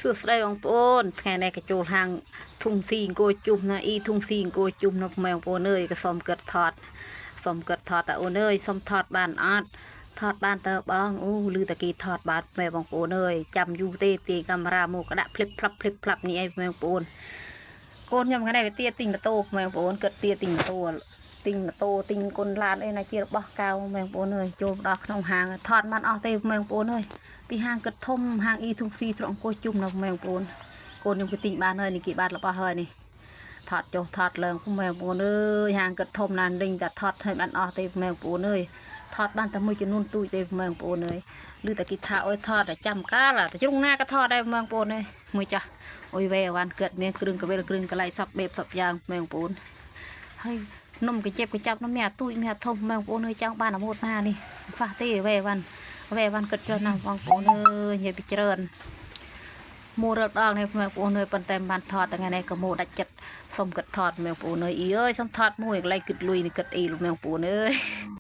សួស្តីបងប្អូនថ្ងៃនេះក៏ចូលហាងធុងស៊ីអង្គជុំណាធុងស៊ីអង្គជុំនៅម៉ែបងប្អូនអើយក៏សុំកឹកថតតាអូនអើយសុំថតបានអត់ថតបានតើបងអូឮតាគេថតបានម៉ែបងប្អូនអើយចាំយូរទេទាញកាមេរ៉ាមកក៏ដាក់ភ្លិបផ្លាប់នេះឯងម៉ែបងប្អូនកូនខ្ញុំថ្ងៃនេះវាទាទិញម៉ូតូម៉ែបងប្អូនគិតទាទិញម៉ូតូទិញគុណឡានអីណាជារបស់កៅម៉ែបងប្អូនអើយចូលដល់ក្នុងហាងថតបានអស់ទេម៉ែបងប្អូនអើយពីហាងគិតធំហាងធុងស៊ីត្រង់អង្គជុំនៅម៉ែបងប្អូនកូនខ្ញុំគេទិញបានហើយនេះគេបានរបស់ហើយនេះថតចុះថតឡើងម៉ែបងប្អូនអើយហាងគិតធំណាស់ដេញតែថតឲ្យបានអស់ទេម៉ែបងប្អូនអើយថតបានតែមួយចំនួនទូចទេម៉ែបងប្អូនអើយឮតែគេថាអើយថតតែចាំកាលតែជ្រុងណាក៏ថតដែរម៉ែបងប្អូនអើយមួយចាស់អុយវ៉ែវ៉ាន់គិតមានគ្រឿងកន្លែងសពបេបសពយ៉ាងម៉ែបងប្អូនហើយនំកញ្ចប់នំមានអាទូចមានអាធំម៉ែបងប្អូនអើយចង់បានអាម៉ូតណានេះខ្វះទេវ៉ែវ៉ាន់គិតចុះណាបងប្អូនអើយនិយាយពីច្រើនមួរត់ដងនេះម៉ែបងប្អូនអើយប៉ុន្តែបានថតថ្ងៃនេះក៏មួដាច់ចិត្តសុំគិតថតម៉ែបងប្អូនអើយសុំថតមួយកន្លែងគិតលុយនេះគិតអីម៉ែបងប្អូនអើយ